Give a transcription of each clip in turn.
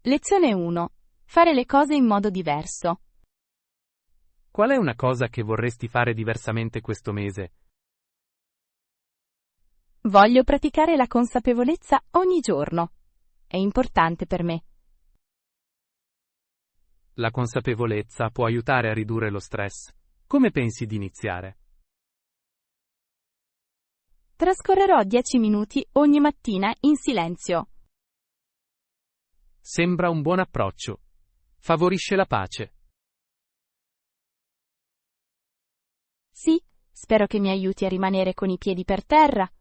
Lezione 1. Fare le cose in modo diverso. Qual è una cosa che vorresti fare diversamente questo mese? Voglio praticare la consapevolezza ogni giorno. È importante per me. La consapevolezza può aiutare a ridurre lo stress. Come pensi di iniziare? Trascorrerò 10 minuti ogni mattina in silenzio. Sembra un buon approccio. Favorisce la pace. Sì, spero che mi aiuti a rimanere con i piedi per terra.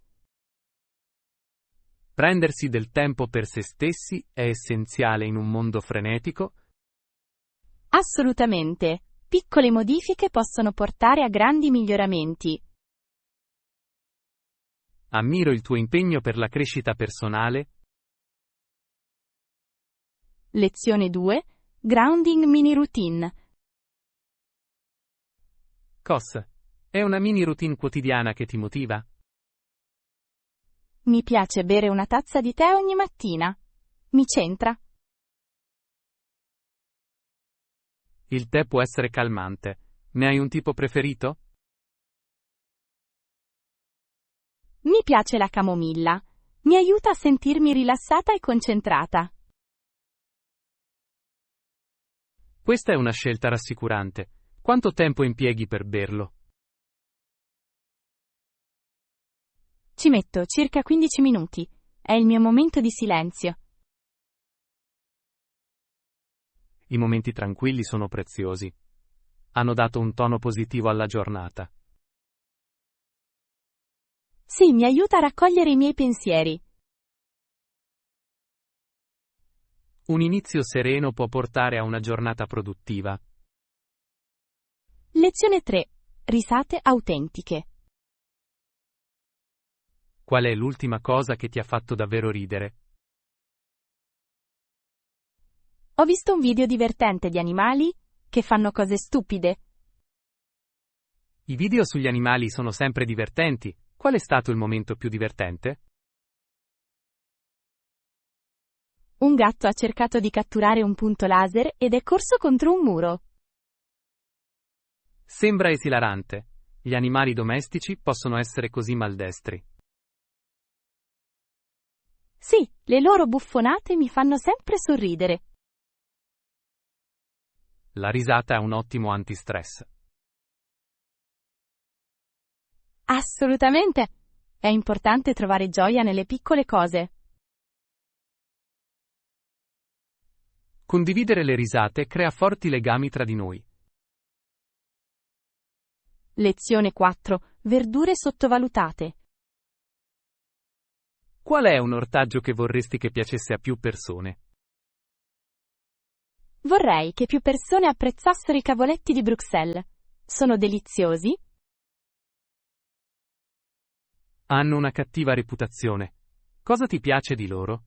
Prendersi del tempo per se stessi è essenziale in un mondo frenetico. Assolutamente. Piccole modifiche possono portare a grandi miglioramenti. Ammiro il tuo impegno per la crescita personale. Lezione 2. Grounding mini routine. COS. È una mini routine quotidiana che ti motiva? Mi piace bere una tazza di tè ogni mattina. Mi centra. Il tè può essere calmante. Ne hai un tipo preferito? Mi piace la camomilla. Mi aiuta a sentirmi rilassata e concentrata. Questa è una scelta rassicurante. Quanto tempo impieghi per berlo? Ci metto circa 15 minuti. È il mio momento di silenzio. I momenti tranquilli sono preziosi. Hanno dato un tono positivo alla giornata. Sì, mi aiuta a raccogliere i miei pensieri. Un inizio sereno può portare a una giornata produttiva. Lezione 3. Risate autentiche. Qual è l'ultima cosa che ti ha fatto davvero ridere? Ho visto un video divertente di animali che fanno cose stupide. I video sugli animali sono sempre divertenti. Qual è stato il momento più divertente? Un gatto ha cercato di catturare un punto laser ed è corso contro un muro. Sembra esilarante. Gli animali domestici possono essere così maldestri. Sì, le loro buffonate mi fanno sempre sorridere. La risata è un ottimo antistress. Assolutamente. È importante trovare gioia nelle piccole cose. Condividere le risate crea forti legami tra di noi. Lezione 4. Verdure sottovalutate. Qual è un ortaggio che vorresti che piacesse a più persone? Vorrei che più persone apprezzassero i cavoletti di Bruxelles. Sono deliziosi? Hanno una cattiva reputazione. Cosa ti piace di loro?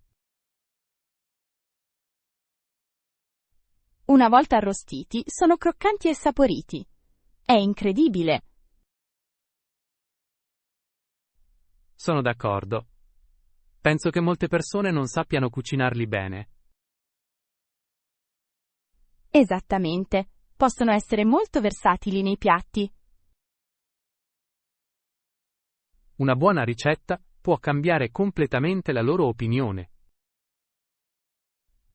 Una volta arrostiti, sono croccanti e saporiti. È incredibile. Sono d'accordo. Penso che molte persone non sappiano cucinarli bene. Esattamente. Possono essere molto versatili nei piatti. Una buona ricetta può cambiare completamente la loro opinione.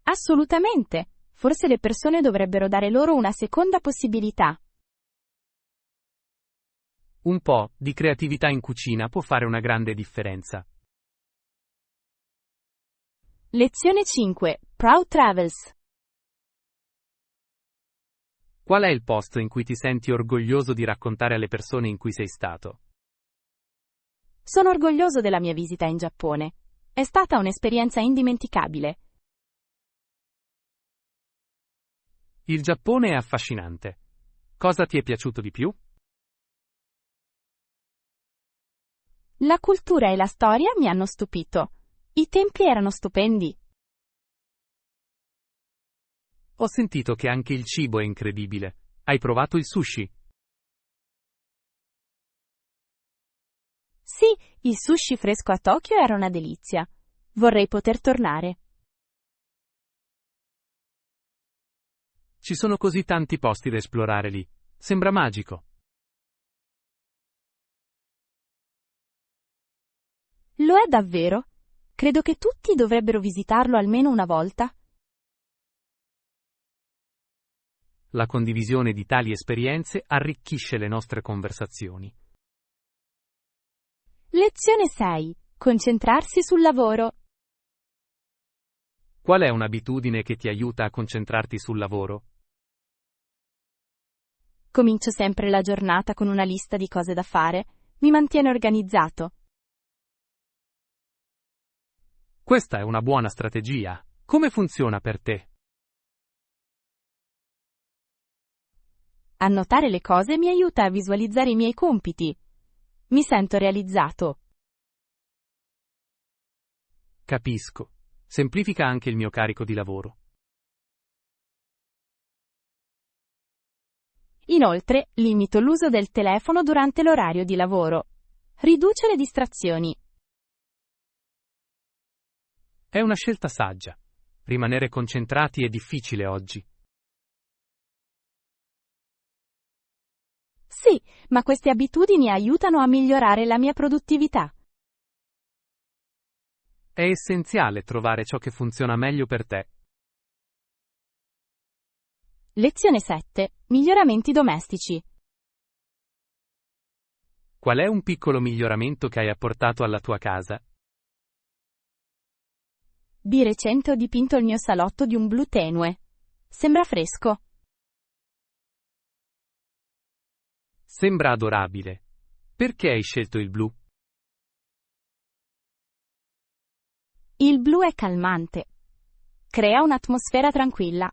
Assolutamente. Forse le persone dovrebbero dare loro una seconda possibilità. Un po' di creatività in cucina può fare una grande differenza. Lezione 5. Proud Travels. Qual è il posto in cui ti senti orgoglioso di raccontare alle persone in cui sei stato? Sono orgoglioso della mia visita in Giappone. È stata un'esperienza indimenticabile. Il Giappone è affascinante. Cosa ti è piaciuto di più? La cultura e la storia mi hanno stupito. I templi erano stupendi. Ho sentito che anche il cibo è incredibile. Hai provato il sushi? Sì, il sushi fresco a Tokyo era una delizia. Vorrei poter tornare. Ci sono così tanti posti da esplorare lì. Sembra magico. Lo è davvero? Credo che tutti dovrebbero visitarlo almeno una volta. La condivisione di tali esperienze arricchisce le nostre conversazioni. Lezione 6. Concentrarsi sul lavoro. Qual è un'abitudine che ti aiuta a concentrarti sul lavoro? Comincio sempre la giornata con una lista di cose da fare. Mi mantiene organizzato. Questa è una buona strategia. Come funziona per te? Annotare le cose mi aiuta a visualizzare i miei compiti. Mi sento realizzato. Capisco. Semplifica anche il mio carico di lavoro. Inoltre, limito l'uso del telefono durante l'orario di lavoro. Riduce le distrazioni. È una scelta saggia. Rimanere concentrati è difficile oggi. Sì, ma queste abitudini aiutano a migliorare la mia produttività. È essenziale trovare ciò che funziona meglio per te. Lezione 7. Miglioramenti domestici. Qual è un piccolo miglioramento che hai apportato alla tua casa? Di recente ho dipinto il mio salotto di un blu tenue. Sembra fresco. Sembra adorabile. Perché hai scelto il blu? Il blu è calmante. Crea un'atmosfera tranquilla.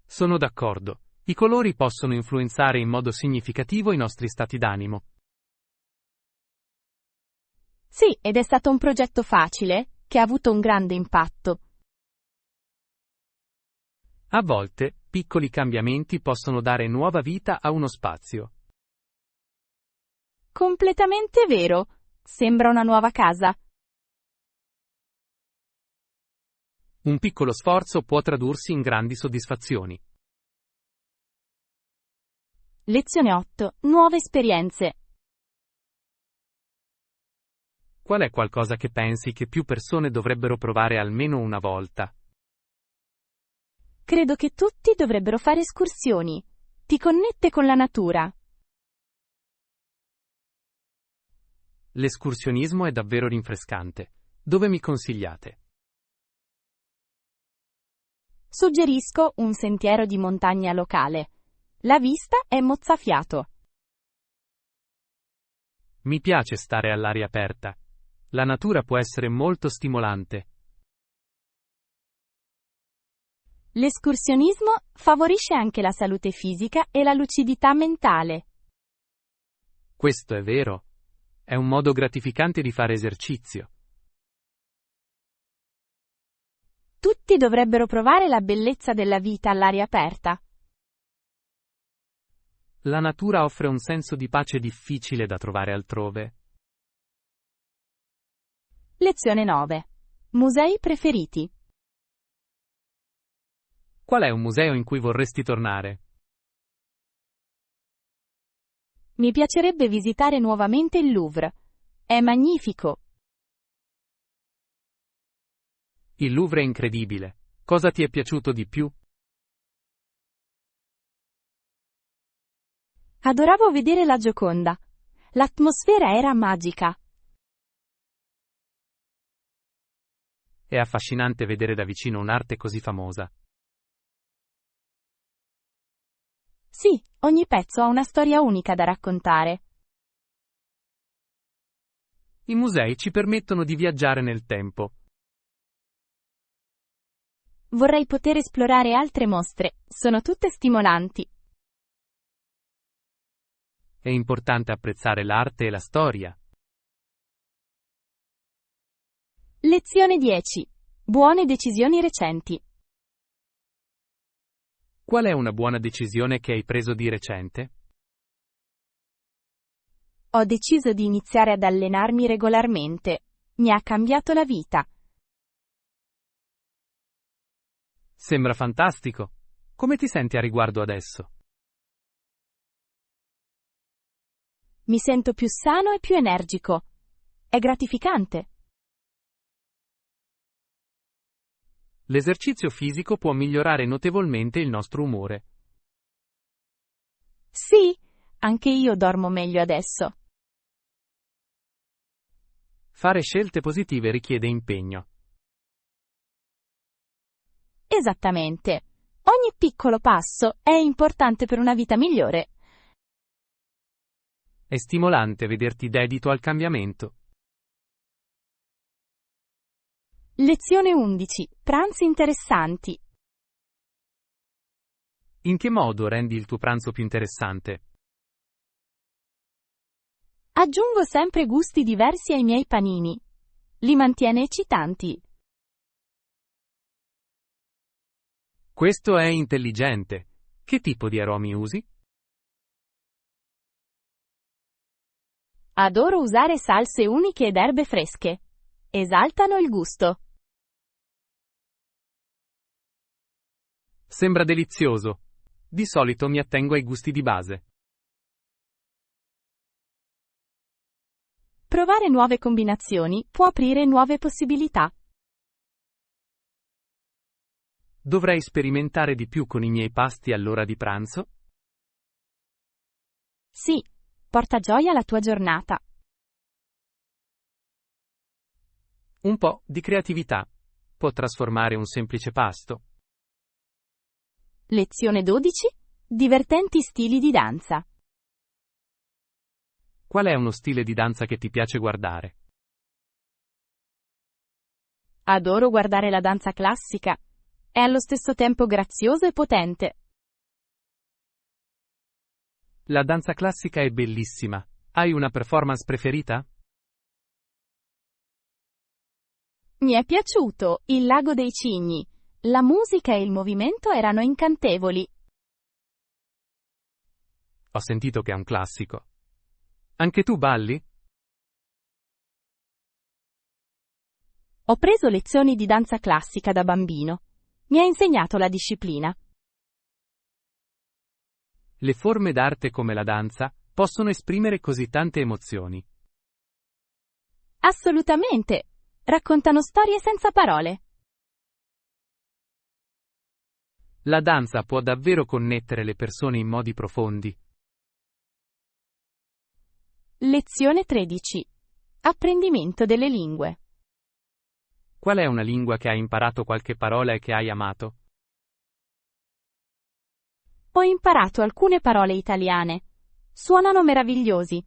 Sono d'accordo. I colori possono influenzare in modo significativo i nostri stati d'animo. Sì, ed è stato un progetto facile, che ha avuto un grande impatto. A volte, piccoli cambiamenti possono dare nuova vita a uno spazio. Completamente vero. Sembra una nuova casa. Un piccolo sforzo può tradursi in grandi soddisfazioni. Lezione 8. Nuove esperienze. Qual è qualcosa che pensi che più persone dovrebbero provare almeno una volta? Credo che tutti dovrebbero fare escursioni. Ti connette con la natura. L'escursionismo è davvero rinfrescante. Dove mi consigliate? Suggerisco un sentiero di montagna locale. La vista è mozzafiato. Mi piace stare all'aria aperta. La natura può essere molto stimolante. L'escursionismo favorisce anche la salute fisica e la lucidità mentale. Questo è vero. È un modo gratificante di fare esercizio. Tutti dovrebbero provare la bellezza della vita all'aria aperta. La natura offre un senso di pace difficile da trovare altrove. Lezione 9. Musei preferiti. Qual è un museo in cui vorresti tornare? Mi piacerebbe visitare nuovamente il Louvre. È magnifico. Il Louvre è incredibile. Cosa ti è piaciuto di più? Adoravo vedere la Gioconda. L'atmosfera era magica. È affascinante vedere da vicino un'arte così famosa. Sì, ogni pezzo ha una storia unica da raccontare. I musei ci permettono di viaggiare nel tempo. Vorrei poter esplorare altre mostre. Sono tutte stimolanti. È importante apprezzare l'arte e la storia. Lezione 10. Buone decisioni recenti. Qual è una buona decisione che hai preso di recente? Ho deciso di iniziare ad allenarmi regolarmente. Mi ha cambiato la vita. Sembra fantastico. Come ti senti a riguardo adesso? Mi sento più sano e più energico. È gratificante. L'esercizio fisico può migliorare notevolmente il nostro umore. Sì, anche io dormo meglio adesso. Fare scelte positive richiede impegno. Esattamente. Ogni piccolo passo è importante per una vita migliore. È stimolante vederti dedito al cambiamento. Lezione 11. Pranzi interessanti. In che modo rendi il tuo pranzo più interessante? Aggiungo sempre gusti diversi ai miei panini. Li mantiene eccitanti. Questo è intelligente. Che tipo di aromi usi? Adoro usare salse uniche ed erbe fresche. Esaltano il gusto. Sembra delizioso. Di solito mi attengo ai gusti di base. Provare nuove combinazioni può aprire nuove possibilità. Dovrei sperimentare di più con i miei pasti all'ora di pranzo? Sì, porta gioia alla tua giornata. Un po' di creatività può trasformare un semplice pasto. Lezione 12. Divertenti stili di danza. Qual è uno stile di danza che ti piace guardare? Adoro guardare la danza classica. È allo stesso tempo grazioso e potente. La danza classica è bellissima. Hai una performance preferita? Mi è piaciuto Il lago dei cigni. La musica e il movimento erano incantevoli. Ho sentito che è un classico. Anche tu balli? Ho preso lezioni di danza classica da bambino. Mi ha insegnato la disciplina. Le forme d'arte come la danza possono esprimere così tante emozioni. Assolutamente. Raccontano storie senza parole. La danza può davvero connettere le persone in modi profondi. Lezione 13. Apprendimento delle lingue. Qual è una lingua che hai imparato qualche parola e che hai amato? Ho imparato alcune parole italiane. Suonano meravigliosi.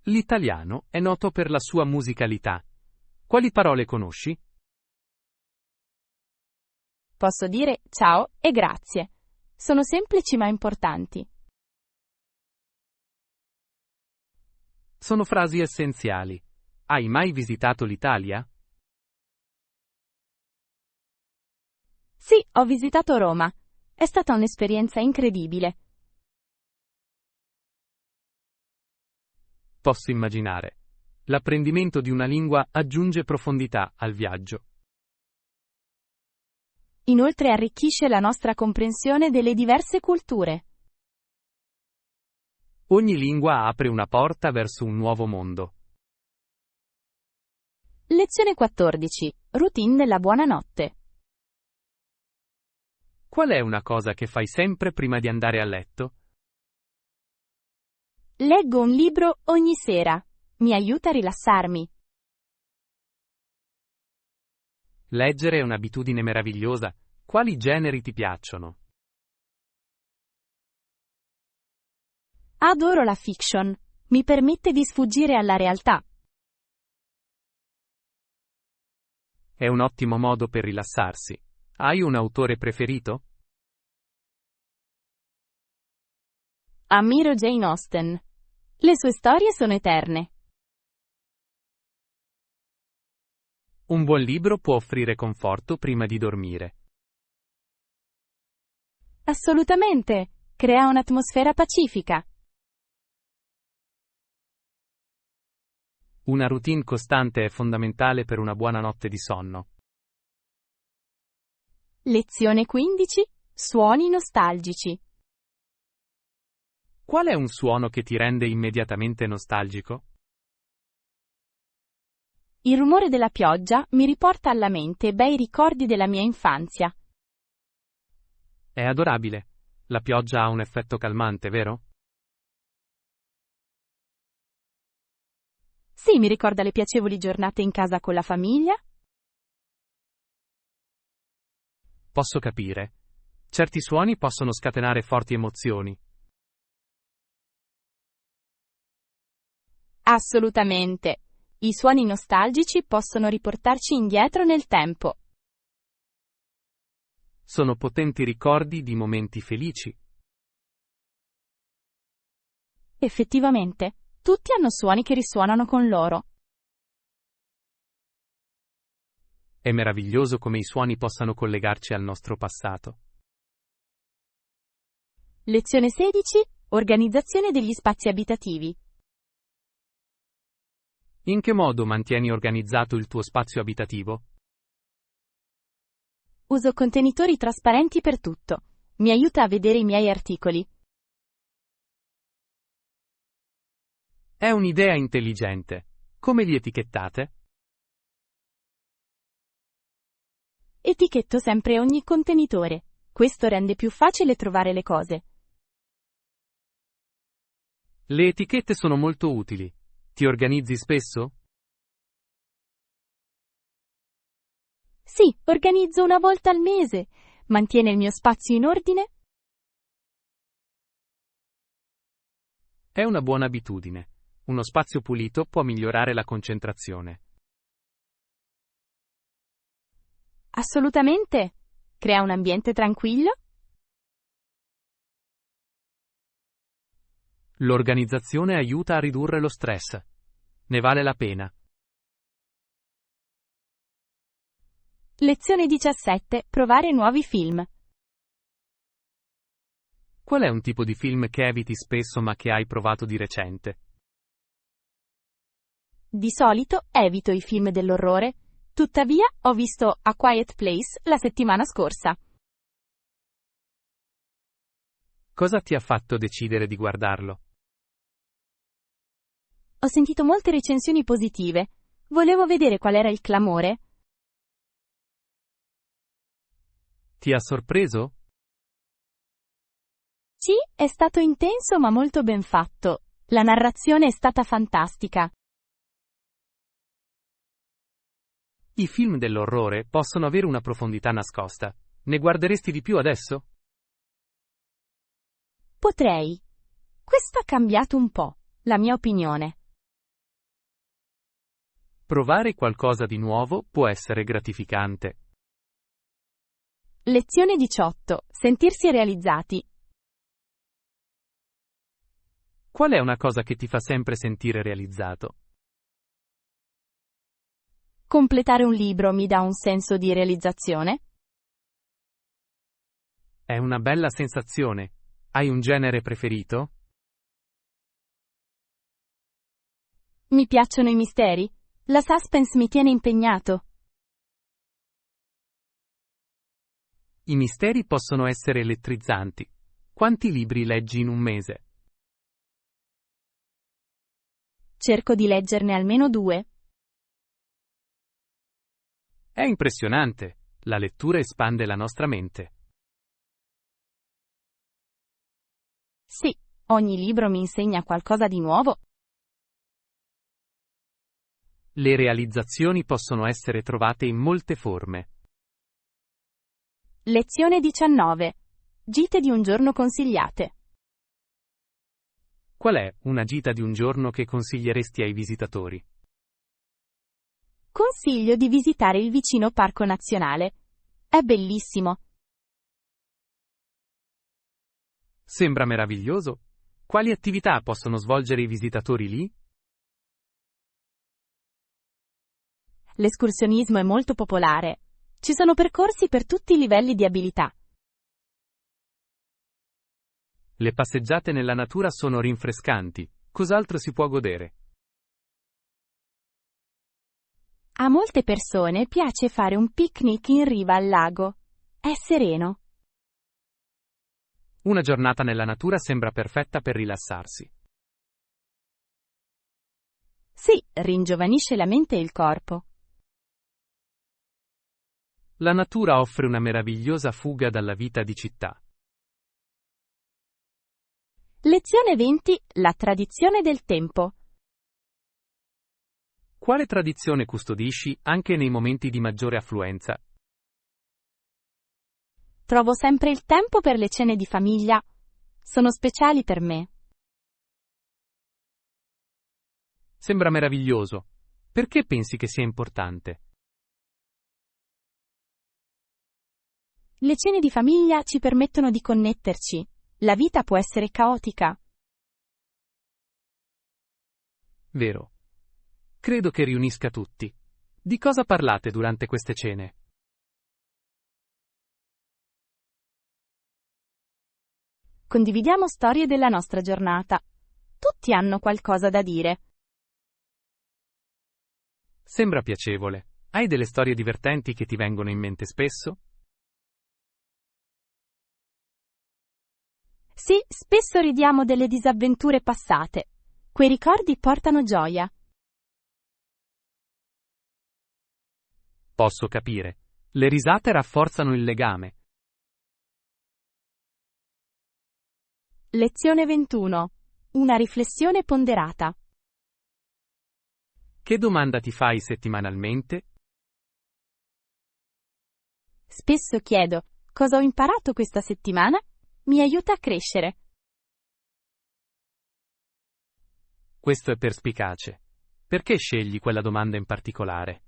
L'italiano è noto per la sua musicalità. Quali parole conosci? Posso dire ciao e grazie. Sono semplici ma importanti. Sono frasi essenziali. Hai mai visitato l'Italia? Sì, ho visitato Roma. È stata un'esperienza incredibile. Posso immaginare. L'apprendimento di una lingua aggiunge profondità al viaggio. Inoltre arricchisce la nostra comprensione delle diverse culture. Ogni lingua apre una porta verso un nuovo mondo. Lezione 14. Routine della buonanotte. Qual è una cosa che fai sempre prima di andare a letto? Leggo un libro ogni sera. Mi aiuta a rilassarmi. Leggere è un'abitudine meravigliosa. Quali generi ti piacciono? Adoro la fiction. Mi permette di sfuggire alla realtà. È un ottimo modo per rilassarsi. Hai un autore preferito? Ammiro Jane Austen. Le sue storie sono eterne. Un buon libro può offrire conforto prima di dormire. Assolutamente. Crea un'atmosfera pacifica. Una routine costante è fondamentale per una buona notte di sonno. Lezione 15. Suoni nostalgici. Qual è un suono che ti rende immediatamente nostalgico? Il rumore della pioggia mi riporta alla mente bei ricordi della mia infanzia. È adorabile. La pioggia ha un effetto calmante, vero? Sì, mi ricorda le piacevoli giornate in casa con la famiglia. Posso capire. Certi suoni possono scatenare forti emozioni. Assolutamente. I suoni nostalgici possono riportarci indietro nel tempo. Sono potenti ricordi di momenti felici. Effettivamente, tutti hanno suoni che risuonano con loro. È meraviglioso come i suoni possano collegarci al nostro passato. Lezione 16. Organizzazione degli spazi abitativi. In che modo mantieni organizzato il tuo spazio abitativo? Uso contenitori trasparenti per tutto. Mi aiuta a vedere i miei articoli. È un'idea intelligente. Come li etichettate? Etichetto sempre ogni contenitore. Questo rende più facile trovare le cose. Le etichette sono molto utili. Ti organizzi spesso? Sì, organizzo una volta al mese. Mantiene il mio spazio in ordine? È una buona abitudine. Uno spazio pulito può migliorare la concentrazione. Assolutamente. Crea un ambiente tranquillo? L'organizzazione aiuta a ridurre lo stress. Ne vale la pena. Lezione 17. Provare nuovi film. Qual è un tipo di film che eviti spesso ma che hai provato di recente? Di solito evito i film dell'orrore. Tuttavia, ho visto A Quiet Place la settimana scorsa. Cosa ti ha fatto decidere di guardarlo? Ho sentito molte recensioni positive. Volevo vedere qual era il clamore. Ti ha sorpreso? Sì, è stato intenso ma molto ben fatto. La narrazione è stata fantastica. I film dell'orrore possono avere una profondità nascosta. Ne guarderesti di più adesso? Potrei. Questo ha cambiato un po' la mia opinione. Provare qualcosa di nuovo può essere gratificante. Lezione 18. Sentirsi realizzati. Qual è una cosa che ti fa sempre sentire realizzato? Completare un libro mi dà un senso di realizzazione? È una bella sensazione. Hai un genere preferito? Mi piacciono i misteri. La suspense mi tiene impegnato. I misteri possono essere elettrizzanti. Quanti libri leggi in un mese? Cerco di leggerne almeno 2. È impressionante. La lettura espande la nostra mente. Sì, ogni libro mi insegna qualcosa di nuovo. Le realizzazioni possono essere trovate in molte forme. Lezione 19. Gite di un giorno consigliate. Qual è una gita di un giorno che consiglieresti ai visitatori? Consiglio di visitare il vicino Parco Nazionale. È bellissimo. Sembra meraviglioso. Quali attività possono svolgere i visitatori lì? L'escursionismo è molto popolare. Ci sono percorsi per tutti i livelli di abilità. Le passeggiate nella natura sono rinfrescanti. Cos'altro si può godere? A molte persone piace fare un picnic in riva al lago. È sereno. Una giornata nella natura sembra perfetta per rilassarsi. Sì, ringiovanisce la mente e il corpo. La natura offre una meravigliosa fuga dalla vita di città. Lezione 20. La tradizione del tempo. Quale tradizione custodisci anche nei momenti di maggiore affluenza? Trovo sempre il tempo per le cene di famiglia. Sono speciali per me. Sembra meraviglioso. Perché pensi che sia importante? Le cene di famiglia ci permettono di connetterci. La vita può essere caotica. Vero. Credo che riunisca tutti. Di cosa parlate durante queste cene? Condividiamo storie della nostra giornata. Tutti hanno qualcosa da dire. Sembra piacevole. Hai delle storie divertenti che ti vengono in mente spesso? Sì, spesso ridiamo delle disavventure passate. Quei ricordi portano gioia. Posso capire. Le risate rafforzano il legame. Lezione 21. Una riflessione ponderata. Che domanda ti fai settimanalmente? Spesso chiedo, cosa ho imparato questa settimana? Mi aiuta a crescere. Questo è perspicace. Perché scegli quella domanda in particolare?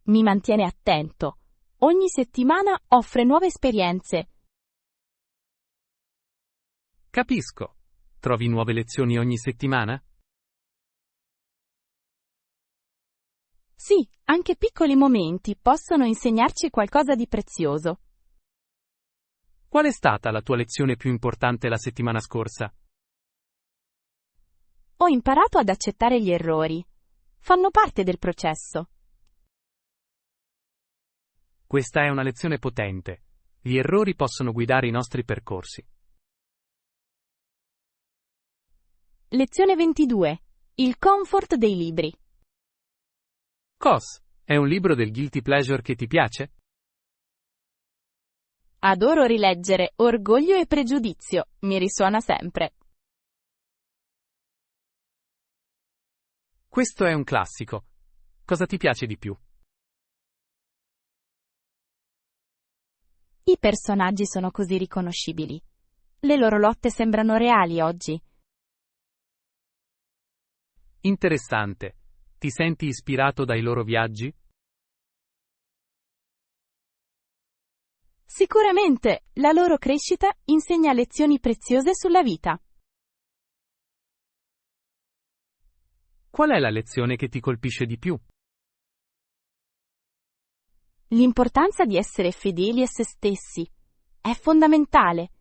Mi mantiene attento. Ogni settimana offre nuove esperienze. Capisco. Trovi nuove lezioni ogni settimana? Sì, anche piccoli momenti possono insegnarci qualcosa di prezioso. Qual è stata la tua lezione più importante la settimana scorsa? Ho imparato ad accettare gli errori. Fanno parte del processo. Questa è una lezione potente. Gli errori possono guidare i nostri percorsi. Lezione 22. Il comfort dei libri. Cos, è un libro del guilty pleasure che ti piace? Adoro rileggere Orgoglio e Pregiudizio. Mi risuona sempre. Questo è un classico. Cosa ti piace di più? I personaggi sono così riconoscibili. Le loro lotte sembrano reali oggi. Interessante. Ti senti ispirato dai loro viaggi? Sicuramente, la loro crescita insegna lezioni preziose sulla vita. Qual è la lezione che ti colpisce di più? L'importanza di essere fedeli a se stessi è fondamentale.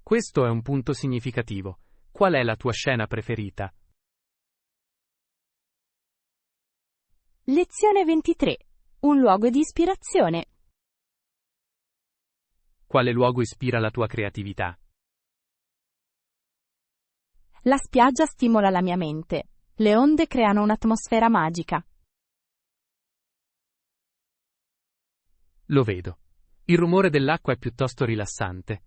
Questo è un punto significativo. Qual è la tua scena preferita? Lezione 23. Un luogo di ispirazione. Quale luogo ispira la tua creatività? La spiaggia stimola la mia mente. Le onde creano un'atmosfera magica. Lo vedo. Il rumore dell'acqua è piuttosto rilassante.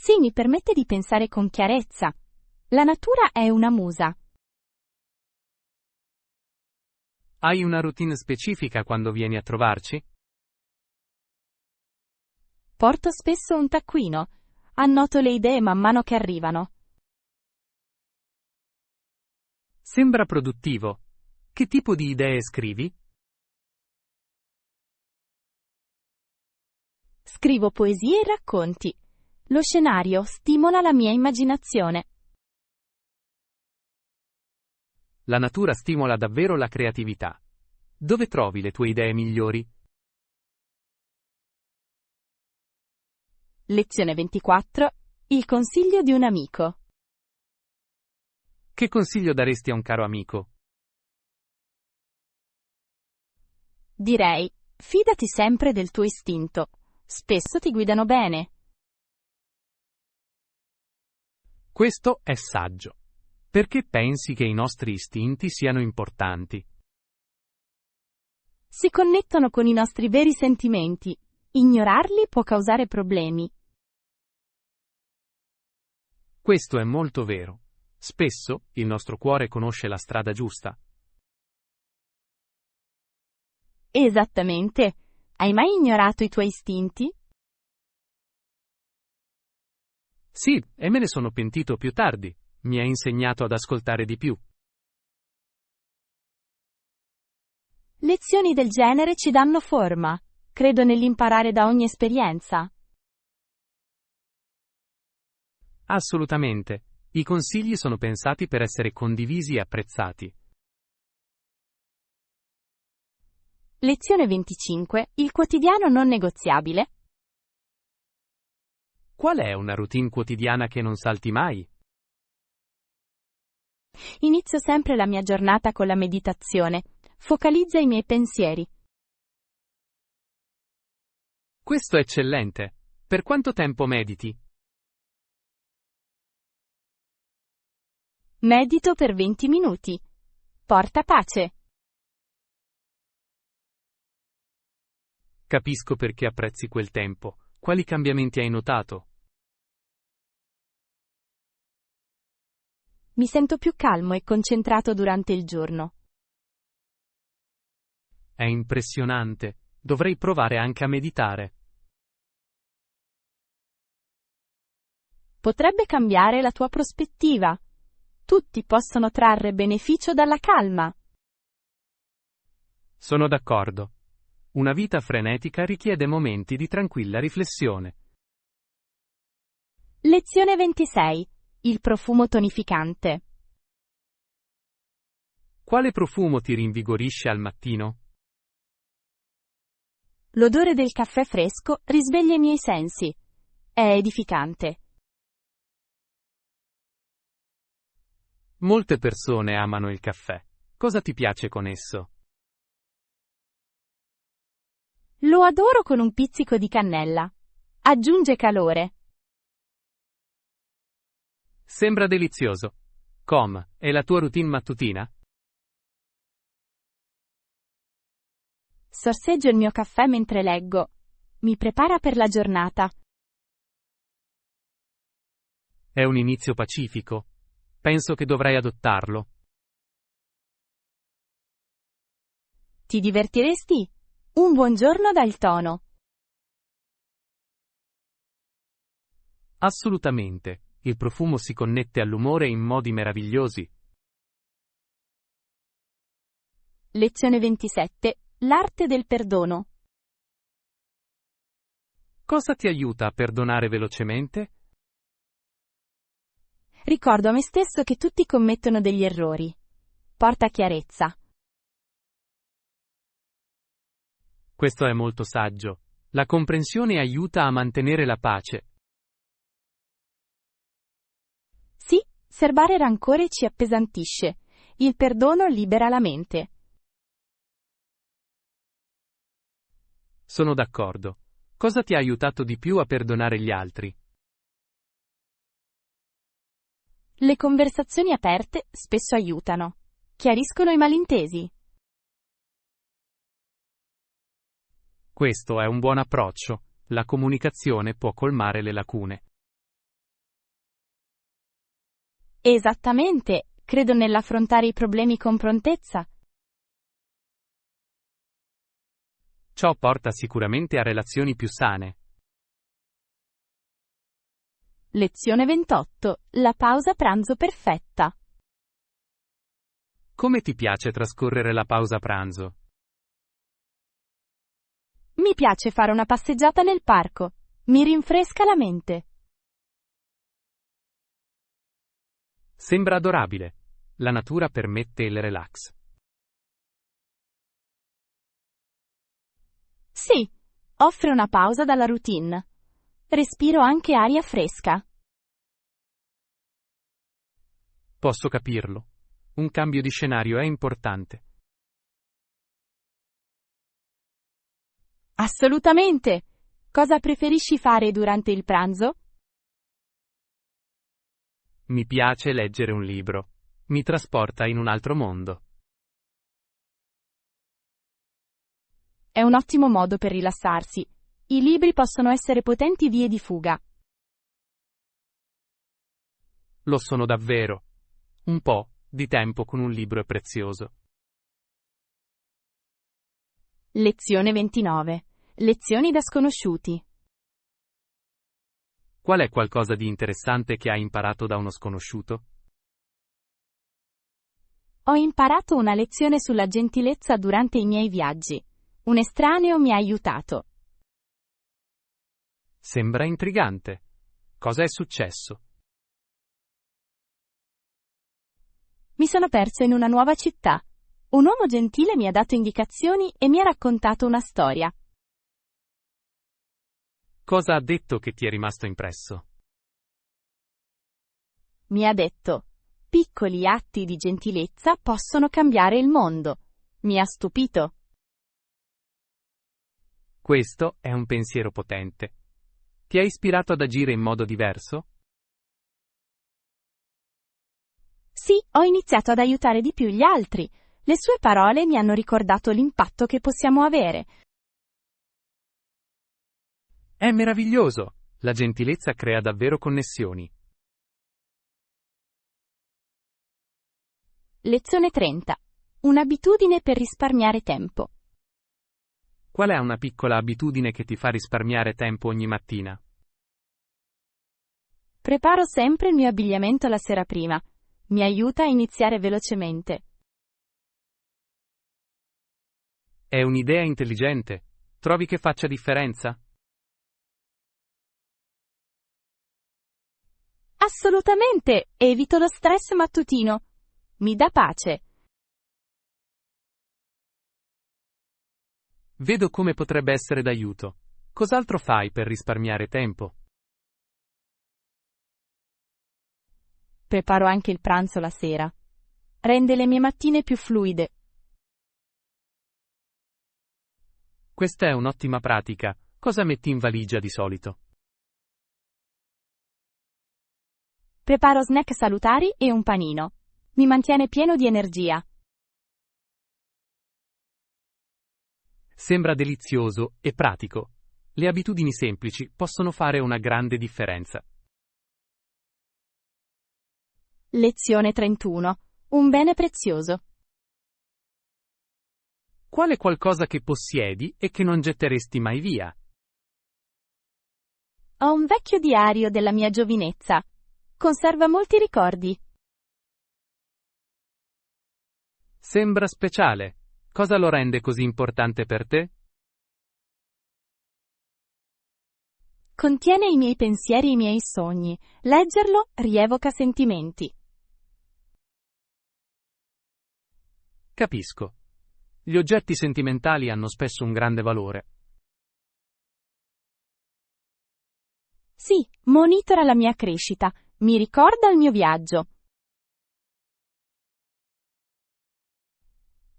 Sì, mi permette di pensare con chiarezza. La natura è una musa. Hai una routine specifica quando vieni a trovarci? Porto spesso un taccuino. Annoto le idee man mano che arrivano. Sembra produttivo. Che tipo di idee scrivi? Scrivo poesie e racconti. Lo scenario stimola la mia immaginazione. La natura stimola davvero la creatività. Dove trovi le tue idee migliori? Lezione 24. Il consiglio di un amico. Che consiglio daresti a un caro amico? Direi, fidati sempre del tuo istinto. Spesso ti guidano bene. Questo è saggio. Perché pensi che i nostri istinti siano importanti? Si connettono con i nostri veri sentimenti. Ignorarli può causare problemi. Questo è molto vero. Spesso il nostro cuore conosce la strada giusta. Esattamente. Hai mai ignorato i tuoi istinti? Sì, e me ne sono pentito più tardi. Mi ha insegnato ad ascoltare di più. Lezioni del genere ci danno forma. Credo nell'imparare da ogni esperienza. Assolutamente. I consigli sono pensati per essere condivisi e apprezzati. Lezione 25. Il quotidiano non negoziabile. Qual è una routine quotidiana che non salti mai? Inizio sempre la mia giornata con la meditazione. Focalizza i miei pensieri. Questo è eccellente. Per quanto tempo mediti? Medito per 20 minuti. Porta pace. Capisco perché apprezzi quel tempo. Quali cambiamenti hai notato? Mi sento più calmo e concentrato durante il giorno. È impressionante. Dovrei provare anche a meditare. Potrebbe cambiare la tua prospettiva. Tutti possono trarre beneficio dalla calma. Sono d'accordo. Una vita frenetica richiede momenti di tranquilla riflessione. Lezione 26. Il profumo tonificante. Quale profumo ti rinvigorisce al mattino? L'odore del caffè fresco risveglia i miei sensi. È edificante. Molte persone amano il caffè. Cosa ti piace con esso? Lo adoro con un pizzico di cannella. Aggiunge calore. Sembra delizioso. È la tua routine mattutina? Sorseggio il mio caffè mentre leggo. Mi prepara per la giornata. È un inizio pacifico. Penso che dovrai adottarlo. Ti divertiresti? Un buongiorno dal tono. Assolutamente. Il profumo si connette all'umore in modi meravigliosi. Lezione 27. L'arte del perdono. Cosa ti aiuta a perdonare velocemente? Ricordo a me stesso che tutti commettono degli errori. Porta chiarezza. Questo è molto saggio. La comprensione aiuta a mantenere la pace. Sì, serbare rancore ci appesantisce. Il perdono libera la mente. Sono d'accordo. Cosa ti ha aiutato di più a perdonare gli altri? Le conversazioni aperte spesso aiutano. Chiariscono i malintesi. Questo è un buon approccio. La comunicazione può colmare le lacune. Esattamente, credo nell'affrontare i problemi con prontezza. Ciò porta sicuramente a relazioni più sane. Lezione 28. La pausa pranzo perfetta. Come ti piace trascorrere la pausa pranzo? Mi piace fare una passeggiata nel parco. Mi rinfresca la mente. Sembra adorabile. La natura permette il relax. Sì, offre una pausa dalla routine. Respiro anche aria fresca. Posso capirlo. Un cambio di scenario è importante. Assolutamente! Cosa preferisci fare durante il pranzo? Mi piace leggere un libro. Mi trasporta in un altro mondo. È un ottimo modo per rilassarsi. I libri possono essere potenti vie di fuga. Lo sono davvero. Un po' di tempo con un libro è prezioso. Lezione 29. Lezioni da sconosciuti. Qual è qualcosa di interessante che hai imparato da uno sconosciuto? Ho imparato una lezione sulla gentilezza durante i miei viaggi. Un estraneo mi ha aiutato. Sembra intrigante. Cosa è successo? Mi sono perso in una nuova città. Un uomo gentile mi ha dato indicazioni e mi ha raccontato una storia. Cosa ha detto che ti è rimasto impresso? Mi ha detto: piccoli atti di gentilezza possono cambiare il mondo. Mi ha stupito. Questo è un pensiero potente. Ti ha ispirato ad agire in modo diverso? Sì, ho iniziato ad aiutare di più gli altri. Le sue parole mi hanno ricordato l'impatto che possiamo avere. È meraviglioso! La gentilezza crea davvero connessioni. Lezione 30. Un'abitudine per risparmiare tempo. Qual è una piccola abitudine che ti fa risparmiare tempo ogni mattina? Preparo sempre il mio abbigliamento la sera prima. Mi aiuta a iniziare velocemente. È un'idea intelligente. Trovi che faccia differenza? Assolutamente! Evito lo stress mattutino. Mi dà pace. Vedo come potrebbe essere d'aiuto. Cos'altro fai per risparmiare tempo? Preparo anche il pranzo la sera. Rende le mie mattine più fluide. Questa è un'ottima pratica. Cosa metti in valigia di solito? Preparo snack salutari e un panino. Mi mantiene pieno di energia. Sembra delizioso e pratico. Le abitudini semplici possono fare una grande differenza. Lezione 31. Un bene prezioso. Qual è qualcosa che possiedi e che non getteresti mai via? Ho un vecchio diario della mia giovinezza. Conserva molti ricordi. Sembra speciale. Cosa lo rende così importante per te? Contiene i miei pensieri e i miei sogni. Leggerlo rievoca sentimenti. Capisco. Gli oggetti sentimentali hanno spesso un grande valore. Sì, monitora la mia crescita. Mi ricorda il mio viaggio.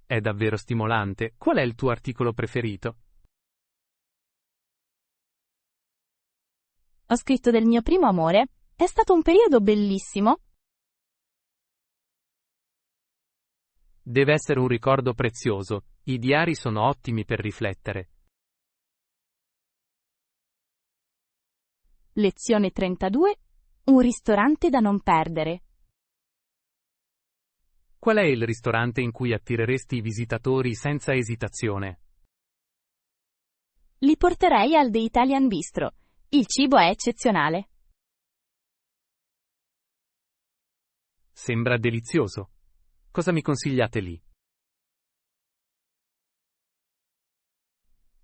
È davvero stimolante. Qual è il tuo articolo preferito? Ho scritto del mio primo amore. È stato un periodo bellissimo. Deve essere un ricordo prezioso. I diari sono ottimi per riflettere. Lezione 32. Un ristorante da non perdere. Qual è il ristorante in cui attireresti i visitatori senza esitazione? Li porterei al The Italian Bistro. Il cibo è eccezionale. Sembra delizioso. Cosa mi consigliate lì?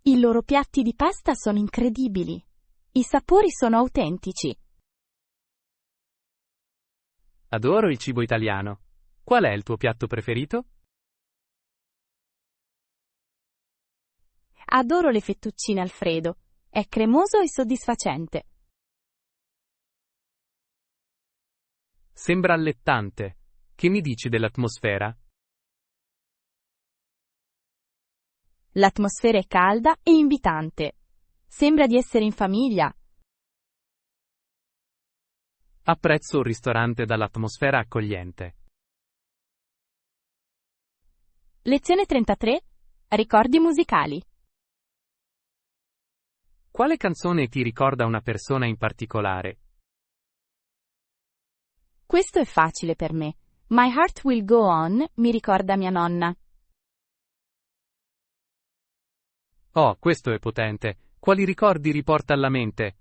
I loro piatti di pasta sono incredibili. I sapori sono autentici. Adoro il cibo italiano. Qual è il tuo piatto preferito? Adoro le fettuccine Alfredo. È cremoso e soddisfacente. Sembra allettante. Che mi dici dell'atmosfera? L'atmosfera è calda e invitante. Sembra di essere in famiglia. Apprezzo un ristorante dall'atmosfera accogliente. Lezione 33. Ricordi musicali. Quale canzone ti ricorda una persona in particolare? Questo è facile per me. My Heart Will Go On mi ricorda mia nonna. Oh, questo è potente. Quali ricordi riporta alla mente?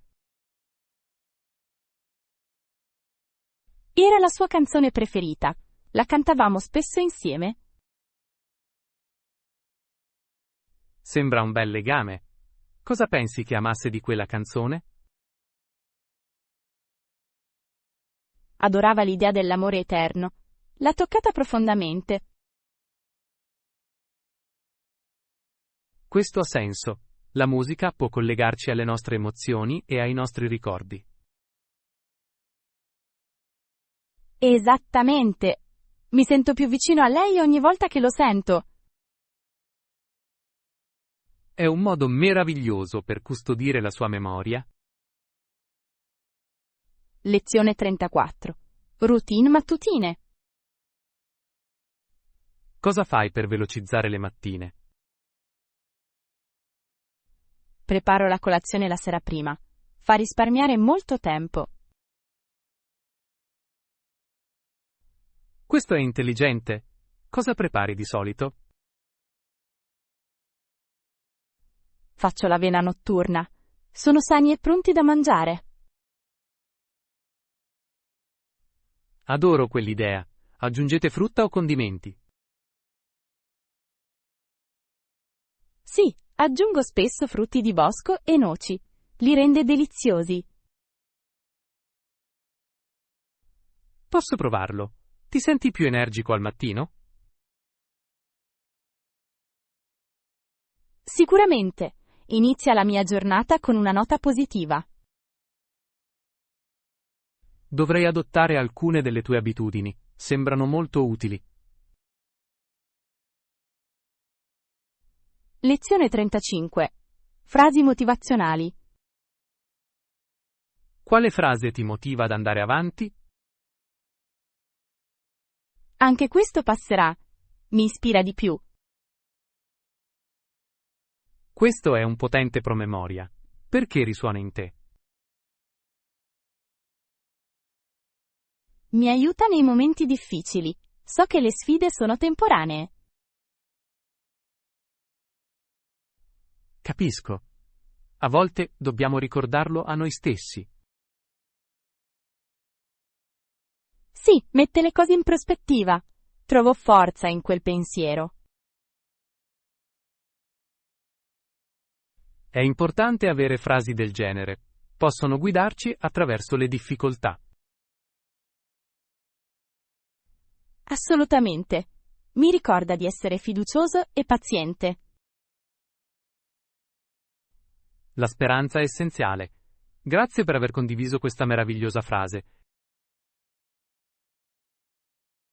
Era la sua canzone preferita. La cantavamo spesso insieme. Sembra un bel legame. Cosa pensi che amasse di quella canzone? Adorava l'idea dell'amore eterno. L'ha toccata profondamente. Questo ha senso. La musica può collegarci alle nostre emozioni e ai nostri ricordi. Esattamente. Mi sento più vicino a lei ogni volta che lo sento. È un modo meraviglioso per custodire la sua memoria. Lezione 34. Routine mattutine. Cosa fai per velocizzare le mattine? Preparo la colazione la sera prima. Fa risparmiare molto tempo. Questo è intelligente. Cosa prepari di solito? Faccio l'avena notturna. Sono sani e pronti da mangiare. Adoro quell'idea. Aggiungete frutta o condimenti? Sì, aggiungo spesso frutti di bosco e noci. Li rende deliziosi. Posso provarlo. Ti senti più energico al mattino? Sicuramente. Inizia la mia giornata con una nota positiva. Dovrei adottare alcune delle tue abitudini. Sembrano molto utili. Lezione 35. Frasi motivazionali. Quale frase ti motiva ad andare avanti? Anche questo passerà. Mi ispira di più. Questo è un potente promemoria. Perché risuona in te? Mi aiuta nei momenti difficili. So che le sfide sono temporanee. Capisco. A volte dobbiamo ricordarlo a noi stessi. Sì, mette le cose in prospettiva. Trovo forza in quel pensiero. È importante avere frasi del genere. Possono guidarci attraverso le difficoltà. Assolutamente. Mi ricorda di essere fiducioso e paziente. La speranza è essenziale. Grazie per aver condiviso questa meravigliosa frase.